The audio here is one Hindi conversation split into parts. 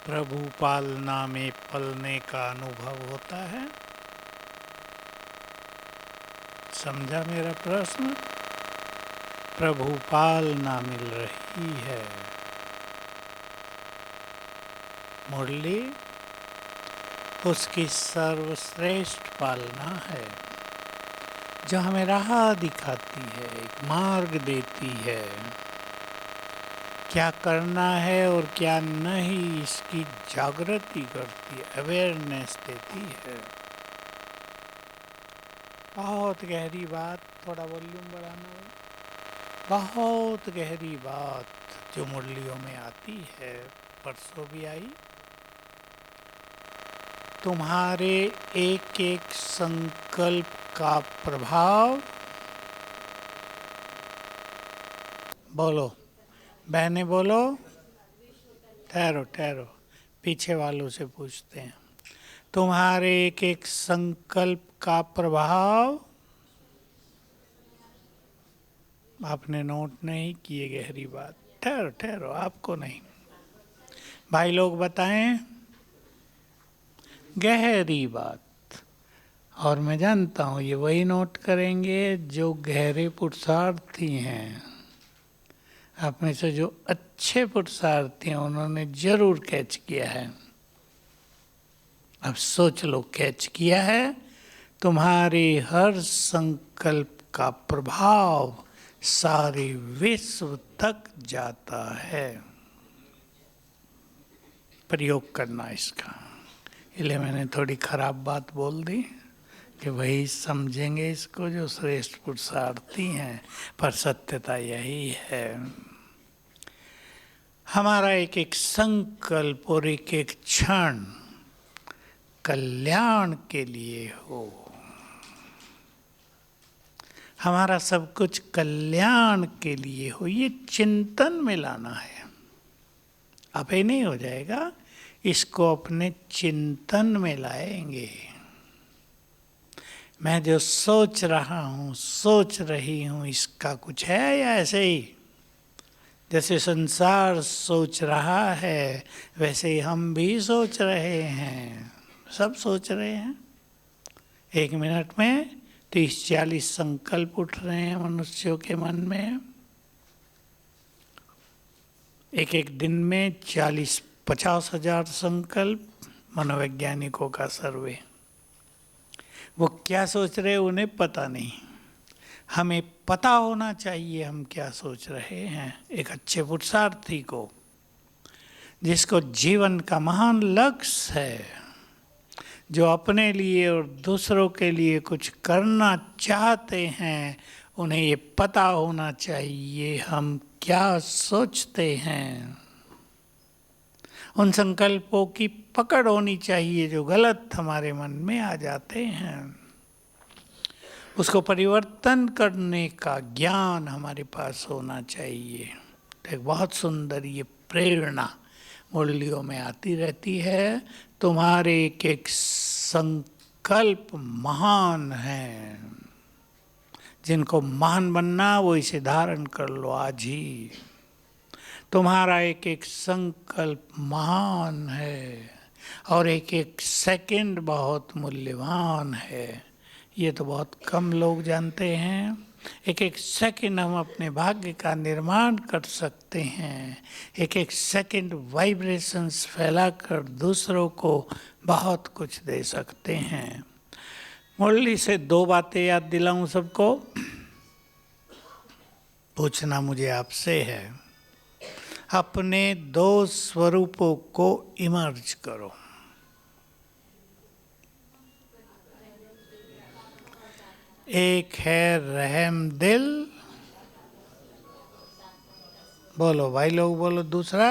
प्रभु पालना में पलने का अनुभव होता है। समझा मेरा प्रश्न? प्रभु पालना मिल रही है। मुरली उसकी सर्वश्रेष्ठ पालना है, जो हमें राह दिखाती है, एक मार्ग देती है, क्या करना है और क्या नहीं इसकी जागृति करती है, अवेयरनेस देती है। बहुत गहरी बात, थोड़ा वॉल्यूम बढ़ाना है। बहुत गहरी बात जो मुरलियों में आती है, परसों भी आई। तुम्हारे एक एक संकल्प का प्रभाव, बोलो बहने बोलो, ठहरो ठहरो, पीछे वालों से पूछते हैं। तुम्हारे एक एक संकल्प का प्रभाव, आपने नोट नहीं किए गहरी बात। ठहरो ठहरो, आपको नहीं, भाई लोग बताएं गहरी बात। और मैं जानता हूँ ये वही नोट करेंगे जो गहरे पुरुषार्थी हैं। आप में से जो अच्छे पुरुषार्थी हैं उन्होंने जरूर कैच किया है। अब सोच लो, कैच किया है। तुम्हारे हर संकल्प का प्रभाव सारे विश्व तक जाता है। प्रयोग करना इसका। इसलिए मैंने थोड़ी खराब बात बोल दी कि वही समझेंगे इसको जो श्रेष्ठ पुरुषार्थी हैं, पर सत्यता यही है। हमारा एक एक संकल्प और एक एक क्षण कल्याण के लिए हो। हमारा सब कुछ कल्याण के लिए हो, ये चिंतन में लाना है। अब ये नहीं हो जाएगा, इसको अपने चिंतन में लाएंगे। मैं जो सोच रहा हूँ, सोच रही हूँ, इसका कुछ है या ऐसे ही? जैसे संसार सोच रहा है वैसे ही हम भी सोच रहे हैं। सब सोच रहे हैं। एक मिनट में 30-40 संकल्प उठ रहे हैं मनुष्यों के मन में। एक एक दिन में 40-50 हजार संकल्प, मनोवैज्ञानिकों का सर्वे। वो क्या सोच रहे उन्हें पता नहीं। हमें पता होना चाहिए हम क्या सोच रहे हैं। एक अच्छे पुरुषार्थी को, जिसको जीवन का महान लक्ष्य है, जो अपने लिए और दूसरों के लिए कुछ करना चाहते हैं, उन्हें ये पता होना चाहिए हम क्या सोचते हैं। उन संकल्पों की पकड़ होनी चाहिए जो गलत हमारे मन में आ जाते हैं। उसको परिवर्तन करने का ज्ञान हमारे पास होना चाहिए। तो एक बहुत सुंदर ये प्रेरणा मुरलियों में आती रहती है। तुम्हारे एक एक संकल्प महान हैं। जिनको महान बनना वो इसे धारण कर लो आज ही। तुम्हारा एक एक संकल्प महान है और एक एक सेकंड बहुत मूल्यवान है। ये तो बहुत कम लोग जानते हैं। एक एक सेकंड हम अपने भाग्य का निर्माण कर सकते हैं। एक एक सेकंड वाइब्रेशंस फैलाकर दूसरों को बहुत कुछ दे सकते हैं। मुरली से 2 बातें याद दिलाऊं सबको। पूछना मुझे आपसे है, अपने 2 स्वरूपों को इमर्ज करो। एक है रहम दिल, बोलो भाई लोग बोलो। दूसरा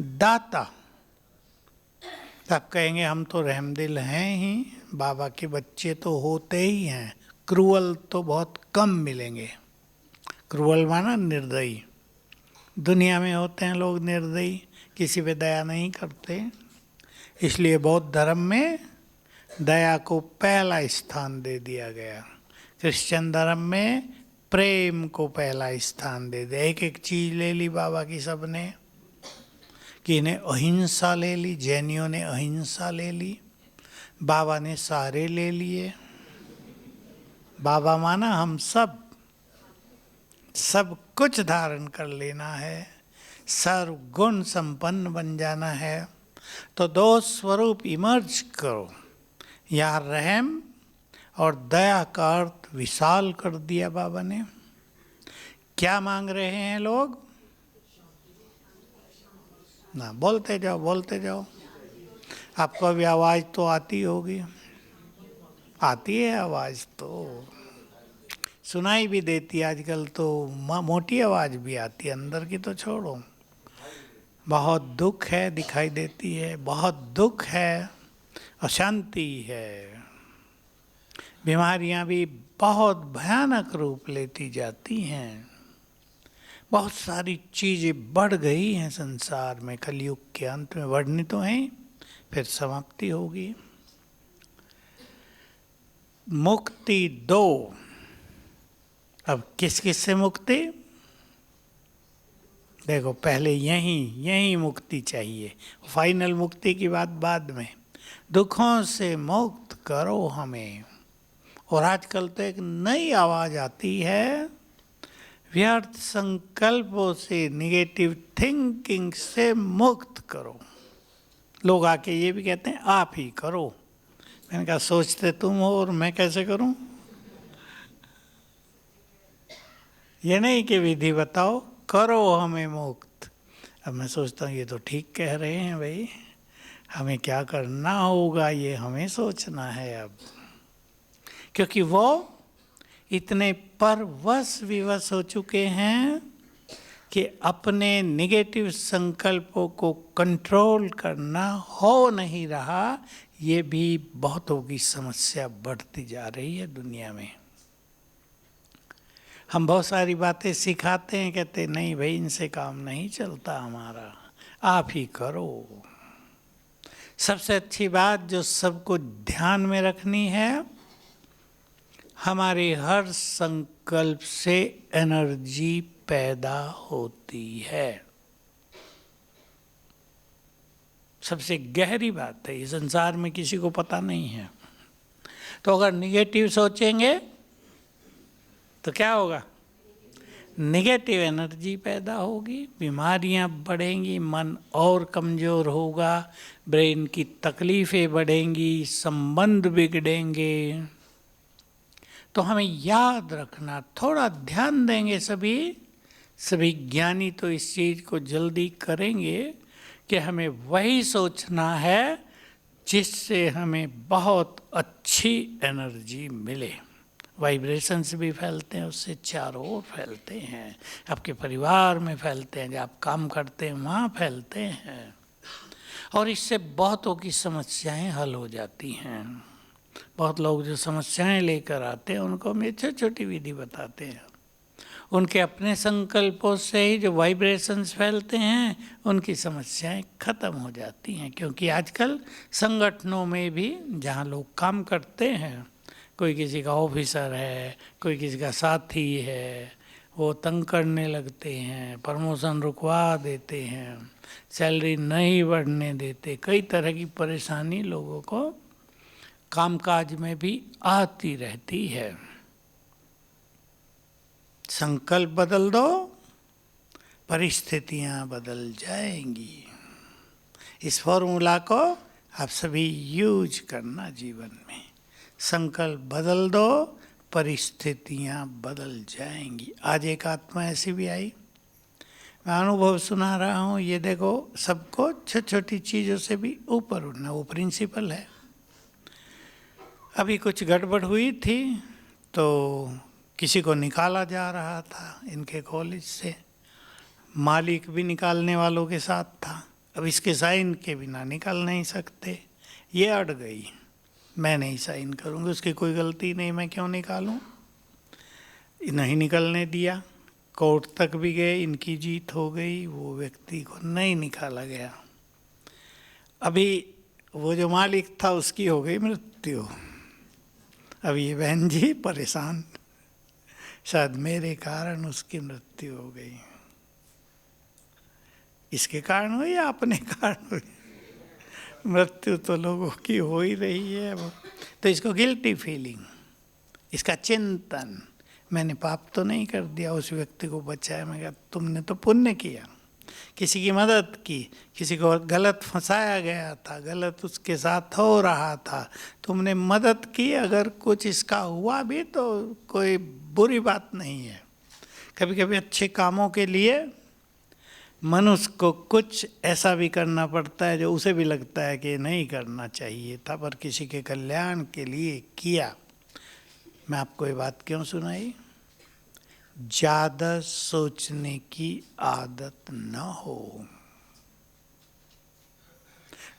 दाता। आप कहेंगे हम तो रहमदिल हैं ही, बाबा के बच्चे तो होते ही हैं, क्रूअल तो बहुत कम मिलेंगे। क्रूअल माना निर्दयी। दुनिया में होते हैं लोग निर्दयी, किसी पे दया नहीं करते। इसलिए बौद्ध धर्म में दया को पहला स्थान दे दिया गया। क्रिश्चियन धर्म में प्रेम को पहला स्थान दे दिया। एक एक चीज ले ली बाबा की सबने, कि इन्हें अहिंसा ले ली, जैनियों ने अहिंसा ले ली, बाबा ने सारे ले लिए। बाबा माना हम सब कुछ धारण कर लेना है, सर्वगुण संपन्न बन जाना है। तो दो स्वरूप इमर्ज करो। यहाँ रहम और दया का अर्थ विशाल कर दिया बाबा ने। क्या मांग रहे हैं लोग? ना, बोलते जाओ बोलते जाओ। आपको भी आवाज़ तो आती होगी, आती है आवाज़ तो, सुनाई भी देती है आजकल तो, मोटी आवाज़ भी आती है, अंदर की तो छोड़ो। बहुत दुख है दिखाई देती है, बहुत दुख है, अशांति है, बीमारियां भी बहुत भयानक रूप लेती जाती हैं। बहुत सारी चीज़ें बढ़ गई हैं संसार में, कलयुग के अंत में बढ़नी तो हैं, फिर समाप्ति होगी। मुक्ति दो। अब किस किस से मुक्ति? देखो, पहले यही मुक्ति चाहिए, फाइनल मुक्ति की बात बाद में। दुखों से मुक्त करो हमें। और आजकल तो एक नई आवाज़ आती है, व्यर्थ संकल्पों से, निगेटिव थिंकिंग से मुक्त करो। लोग आके ये भी कहते हैं आप ही करो। मैंने कहा सोचते तुम हो और मैं कैसे करूं? ये नहीं कि विधि बताओ, करो हमें मुक्त। अब मैं सोचता हूँ ये तो ठीक कह रहे हैं भाई, हमें क्या करना होगा ये हमें सोचना है अब। क्योंकि वो इतने परवश विवश हो चुके हैं कि अपने निगेटिव संकल्पों को कंट्रोल करना हो नहीं रहा। ये भी बहुतों की समस्या बढ़ती जा रही है दुनिया में। हम बहुत सारी बातें सिखाते हैं, कहते नहीं भाई इनसे काम नहीं चलता हमारा, आप ही करो। सबसे अच्छी बात जो सबको ध्यान में रखनी है, हमारे हर संकल्प से एनर्जी पैदा होती है। सबसे गहरी बात है, ये संसार में किसी को पता नहीं है। तो अगर निगेटिव सोचेंगे तो क्या होगा? निगेटिव एनर्जी पैदा होगी, बीमारियां बढ़ेंगी, मन और कमज़ोर होगा, ब्रेन की तकलीफ़ें बढ़ेंगी, संबंध बिगड़ेंगे। तो हमें याद रखना, थोड़ा ध्यान देंगे सभी ज्ञानी तो इस चीज़ को जल्दी करेंगे कि हमें वही सोचना है जिससे हमें बहुत अच्छी एनर्जी मिले। वाइब्रेशंस भी फैलते हैं उससे, चारों ओर फैलते हैं, आपके परिवार में फैलते हैं, जब आप काम करते हैं वहाँ फैलते हैं, और इससे बहुतों की समस्याएं हल हो जाती हैं। बहुत लोग जो समस्याएं लेकर आते हैं उनको हम छोटी छोटी विधि बताते हैं। उनके अपने संकल्पों से ही जो वाइब्रेशंस फैलते हैं उनकी समस्याएं खत्म हो जाती हैं। क्योंकि आजकल संगठनों में भी जहाँ लोग काम करते हैं, कोई किसी का ऑफिसर है, कोई किसी का साथी है, वो तंग करने लगते हैं, प्रमोशन रुकवा देते हैं, सैलरी नहीं बढ़ने देते, कई तरह की परेशानी लोगों को कामकाज में भी आती रहती है। संकल्प बदल दो, परिस्थितियां बदल जाएंगी। इस फॉर्मूला को आप सभी यूज करना जीवन में। संकल्प बदल दो, परिस्थितियां बदल जाएंगी। आज एक आत्मा ऐसी भी आई, मैं अनुभव सुना रहा हूँ। ये देखो, सबको छोटी छोटी चीज़ों से भी ऊपर उठना, वो प्रिंसिपल है। अभी कुछ गड़बड़ हुई थी तो किसी को निकाला जा रहा था इनके कॉलेज से, मालिक भी निकालने वालों के साथ था। अब इसके साइन के बिना निकाल नहीं सकते, ये अड़ गई, मैं नहीं साइन करूँगी, उसकी कोई गलती नहीं, मैं क्यों निकालूं? नहीं निकलने दिया, कोर्ट तक भी गए, इनकी जीत हो गई, वो व्यक्ति को नहीं निकाला गया। अभी वो जो मालिक था उसकी हो गई मृत्यु। अब ये बहन जी परेशान, शायद मेरे कारण उसकी मृत्यु हो गई। इसके कारण हुई या अपने कारण हुई? मृत्यु तो लोगों की हो ही रही है वो। तो इसको गिल्टी फीलिंग, इसका चिंतन, मैंने पाप तो नहीं कर दिया, उस व्यक्ति को बचाया। मैं कहा तुमने तो पुण्य किया, किसी की मदद की, किसी को गलत फंसाया गया था, गलत उसके साथ हो रहा था, तुमने मदद की। अगर कुछ इसका हुआ भी तो कोई बुरी बात नहीं है। कभी कभी अच्छे कामों के लिए मनुष्य को कुछ ऐसा भी करना पड़ता है जो उसे भी लगता है कि नहीं करना चाहिए था, पर किसी के कल्याण के लिए किया। मैं आपको ये बात क्यों सुनाई? ज़्यादा सोचने की आदत न हो।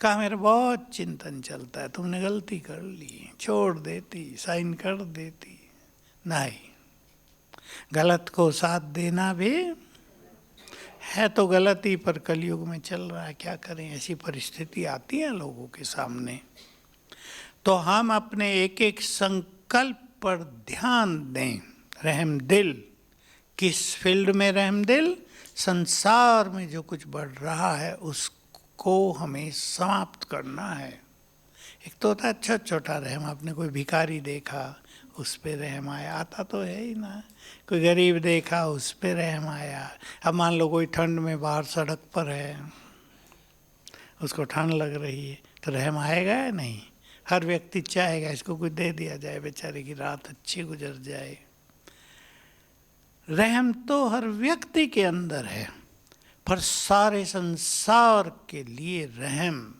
कहा मेरा बहुत चिंतन चलता है, तुमने गलती कर ली, छोड़ देती, साइन कर देती। नहीं, गलत को साथ देना भी है तो गलती, पर कलयुग में चल रहा है, क्या करें, ऐसी परिस्थिति आती है लोगों के सामने। तो हम अपने एक एक संकल्प पर ध्यान दें। रहम दिल, किस फील्ड में रहम दिल? संसार में जो कुछ बढ़ रहा है उसको हमें समाप्त करना है। एक तो होता है छोटा छोटा रहम, आपने कोई भिखारी देखा उस पे रहम आया, आता तो है ही ना। कोई गरीब देखा उस पे रहम आया। अब मान लो कोई ठंड में बाहर सड़क पर है, उसको ठंड लग रही है, तो रहम आएगा या नहीं? हर व्यक्ति चाहेगा इसको कुछ दे दिया जाए, बेचारे की रात अच्छी गुजर जाए। रहम तो हर व्यक्ति के अंदर है, पर सारे संसार के लिए रहम,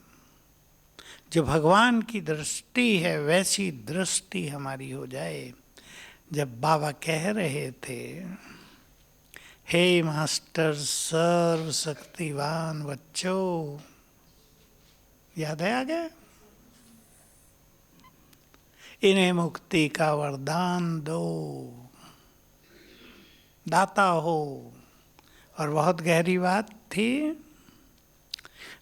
जो भगवान की दृष्टि है वैसी दृष्टि हमारी हो जाए। जब बाबा कह रहे थे, हे मास्टर सर्व शक्तिवान बच्चों, याद है आगे? इन्हें मुक्ति का वरदान दो, दाता हो। और बहुत गहरी बात थी।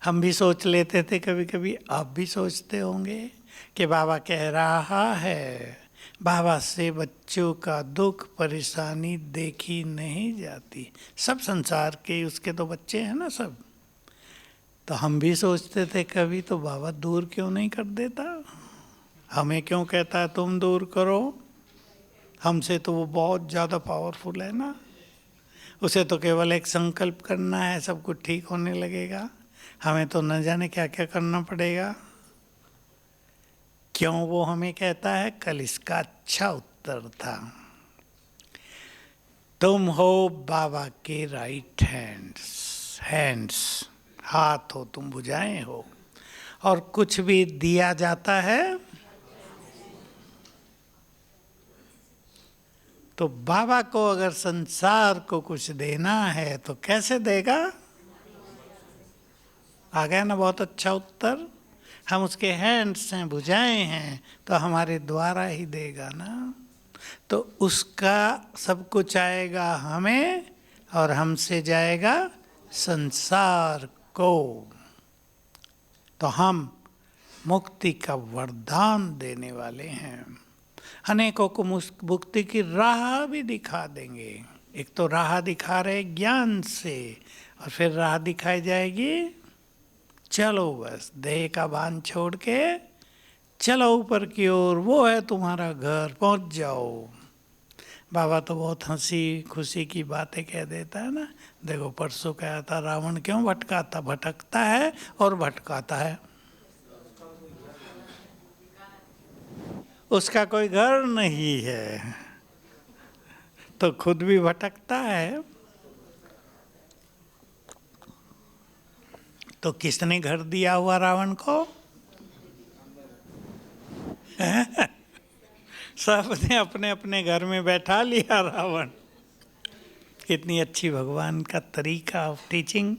हम भी सोच लेते थे कभी कभी, आप भी सोचते होंगे कि बाबा कह रहा है बाबा से बच्चों का दुख परेशानी देखी नहीं जाती। सब संसार के उसके तो बच्चे हैं ना सब। तो हम भी सोचते थे कभी, तो बाबा दूर क्यों नहीं कर देता? हमें क्यों कहता है तुम दूर करो? हमसे तो वो बहुत ज़्यादा पावरफुल है ना। उसे तो केवल एक संकल्प करना है, सब कुछ ठीक होने लगेगा। हमें तो न जाने क्या क्या करना पड़ेगा। क्यों वो हमें कहता है? कल इसका अच्छा उत्तर था। तुम हो बाबा के राइट हैंड्स, हाथ हो, तुम भुजाएं हो, और कुछ भी दिया जाता है तो बाबा को अगर संसार को कुछ देना है तो कैसे देगा? आ गया ना बहुत अच्छा उत्तर। हम उसके हैंड्स हैं, भुजाएं हैं, तो हमारे द्वारा ही देगा ना। तो उसका सब कुछ आएगा हमें और हमसे जाएगा संसार को। तो हम मुक्ति का वरदान देने वाले हैं। अनेकों को मुक्ति की राह भी दिखा देंगे। एक तो राह दिखा रहे ज्ञान से, और फिर राह दिखाई जाएगी, चलो बस देह का बांध छोड़ के चलो ऊपर की ओर, वो है तुम्हारा घर, पहुंच जाओ। बाबा तो बहुत हंसी खुशी की बातें कह देता है ना। देखो परसों कहा था रावण क्यों भटकाता, भटकता है और भटकाता है। उसका कोई घर नहीं है तो खुद भी भटकता है। तो किसने घर दिया हुआ रावण को? सबने अपने अपने घर में बैठा लिया रावण। कितनी अच्छी भगवान का तरीका ऑफ टीचिंग,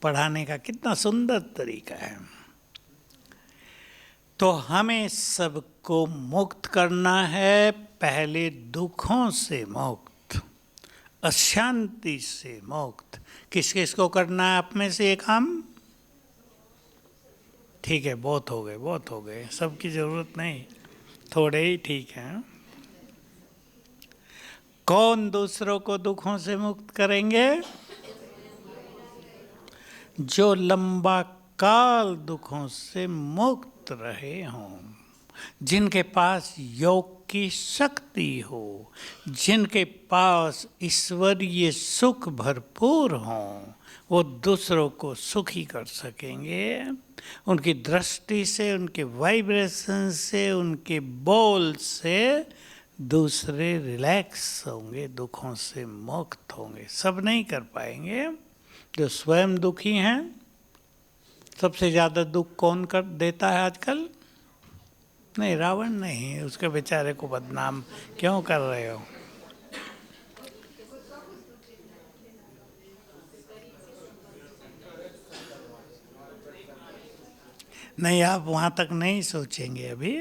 पढ़ाने का कितना सुंदर तरीका है। तो हमें सबको मुक्त करना है, पहले दुखों से मुक्त, अशांति से मुक्त। किस किस को करना है आप में से एक? हम ठीक है, बहुत हो गए, बहुत हो गए, सबकी जरूरत नहीं, थोड़े ही ठीक हैं। कौन दूसरों को दुखों से मुक्त करेंगे? जो लंबा काल दुखों से मुक्त रहे हों, जिनके पास योग की शक्ति हो, जिनके पास ईश्वरीय सुख भरपूर हों, वो दूसरों को सुखी कर सकेंगे। उनकी दृष्टि से, उनके वाइब्रेशन से, उनके बोल से दूसरे रिलैक्स होंगे, दुखों से मुक्त होंगे। सब नहीं कर पाएंगे। जो स्वयं दुखी हैं, सबसे ज़्यादा दुख कौन कर देता है आजकल? नहीं, रावण नहीं, उसके बेचारे को बदनाम क्यों कर रहे हो? नहीं, आप वहाँ तक नहीं सोचेंगे अभी।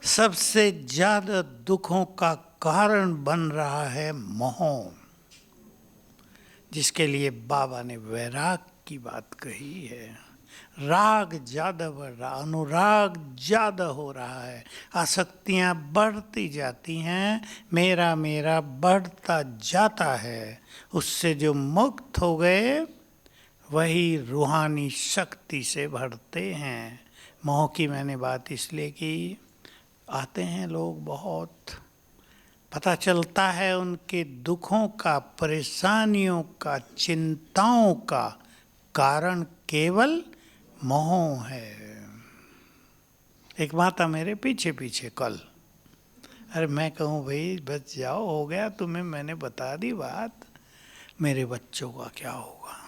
सबसे ज़्यादा दुखों का कारण बन रहा है मोह, जिसके लिए बाबा ने वैराग की बात कही है। राग ज़्यादा बढ़ रहा, अनुराग ज़्यादा हो रहा है, आसक्तियाँ बढ़ती जाती हैं, मेरा मेरा बढ़ता जाता है। उससे जो मुक्त हो गए वही रूहानी शक्ति से भरते हैं। मोह की मैंने बात इसलिए की, आते हैं लोग बहुत, पता चलता है उनके दुखों का, परेशानियों का, चिंताओं का कारण केवल मोह है। एक माता मेरे पीछे पीछे कल, अरे मैं कहूँ भाई बच जाओ, हो गया तुम्हें, मैंने बता दी बात, मेरे बच्चों का क्या होगा?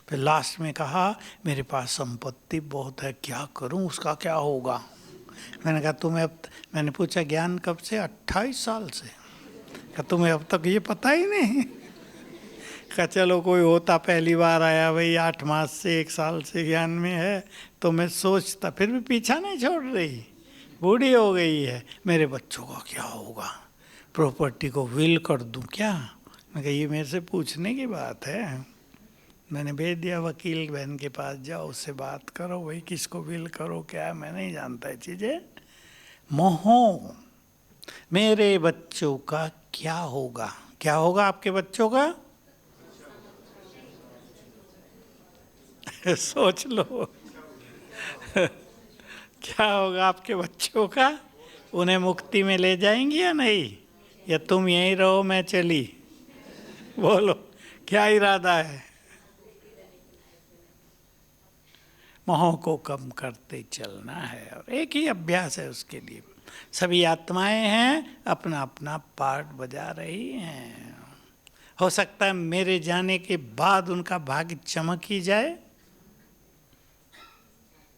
फिर लास्ट में कहा मेरे पास संपत्ति बहुत है, क्या करूं, उसका क्या होगा? मैंने कहा तुम्हें अब, मैंने पूछा ज्ञान कब से? 28 साल से। कहा तुम्हें अब तक ये पता ही नहीं? कहा चलो कोई होता, पहली बार आया भाई, 8 मास से 1 साल से ज्ञान में है, तो मैं सोचता, फिर भी पीछा नहीं छोड़ रही, बूढ़ी हो गई है, मेरे बच्चों का क्या होगा, प्रॉपर्टी को विल कर दूं क्या? मैं कहा ये मेरे से पूछने की बात है। मैंने भेज दिया वकील बहन के पास, जाओ उससे बात करो भाई, किसको विल करो क्या है, मैं नहीं जानता ये चीज़ें। मोह, मेरे बच्चों का क्या होगा? क्या होगा आपके बच्चों का? सोच लो क्या होगा आपके बच्चों का? उन्हें मुक्ति में ले जाएंगी या नहीं? या तुम यहीं रहो मैं चली? बोलो क्या इरादा है? मोह को कम करते चलना है, और एक ही अभ्यास है उसके लिए। सभी आत्माएं हैं, अपना अपना पार्ट बजा रही हैं। हो सकता है मेरे जाने के बाद उनका भाग्य चमक ही जाए,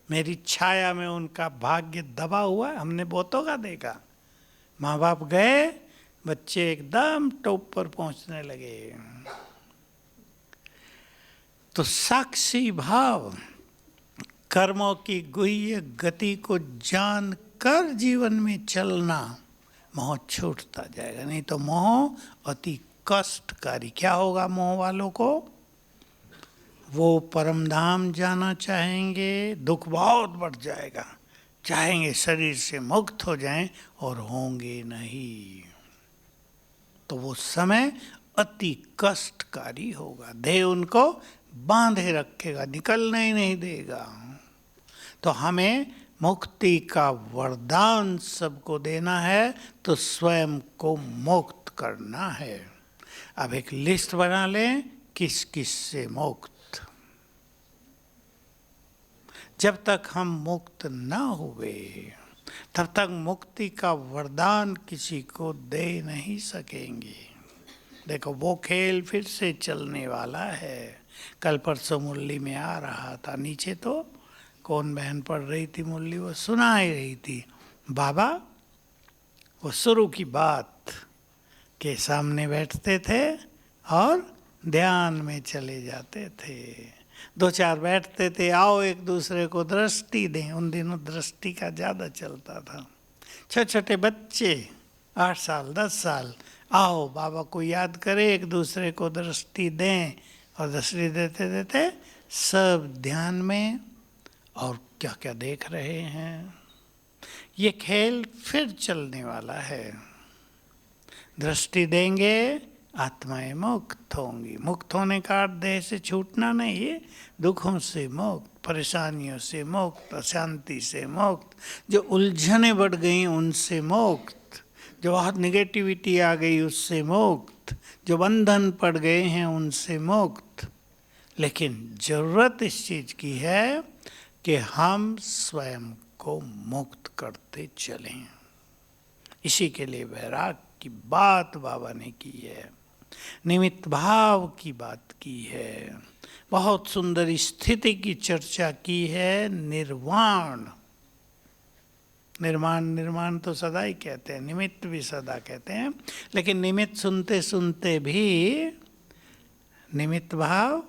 मेरी छाया में उनका भाग्य दबा हुआ है। हमने बहुतों का देखा, माँ बाप गए, बच्चे एकदम टॉप पर पहुंचने लगे। तो साक्षी भाव, कर्मों की गुह्य गति को जान कर जीवन में चलना, मोह छूटता जाएगा। नहीं तो मोह अति कष्टकारी। क्या होगा मोह वालों को? वो परम धाम जाना चाहेंगे, दुख बहुत बढ़ जाएगा, चाहेंगे शरीर से मुक्त हो जाएं और होंगे नहीं, तो वो समय अति कष्टकारी होगा। देह उनको बांधे रखेगा, निकलने ही नहीं देगा। तो हमें मुक्ति का वरदान सबको देना है, तो स्वयं को मुक्त करना है। अब एक लिस्ट बना लें, किस किस से मुक्त। जब तक हम मुक्त ना हुए तब तक मुक्ति का वरदान किसी को दे नहीं सकेंगे। देखो वो खेल फिर से चलने वाला है। कल परसों मुरली में आ रहा था, नीचे तो कौन बहन पढ़ रही थी मुरली, वो सुना ही रही थी। बाबा वो शुरू की बात के सामने बैठते थे और ध्यान में चले जाते थे। 2-4 बैठते थे, आओ एक दूसरे को दृष्टि दें। उन दिनों दृष्टि का ज़्यादा चलता था। छोटे छोटे बच्चे 8 साल 10 साल, आओ बाबा को याद करें, एक दूसरे को दृष्टि दें। और दृष्टि देते देते सब ध्यान में, और क्या क्या देख रहे हैं। ये खेल फिर चलने वाला है। दृष्टि देंगे, आत्माएं मुक्त होंगी। मुक्त होने का अर्थ देह से छूटना नहीं है, दुखों से मुक्त, परेशानियों से मुक्त, अशांति से मुक्त, जो उलझने बढ़ गई उनसे मुक्त, जो बहुत निगेटिविटी आ गई उससे मुक्त, जो बंधन पड़ गए हैं उनसे मुक्त। लेकिन जरूरत इस चीज की है कि हम स्वयं को मुक्त करते चलें। इसी के लिए वैराग की बात बाबा ने की है, निमित्त भाव की बात की है, बहुत सुंदर स्थिति की चर्चा की है। निर्वाण, निर्माण निर्माण तो सदा ही कहते हैं, निमित्त भी सदा कहते हैं, लेकिन निमित्त सुनते सुनते भी निमित्त भाव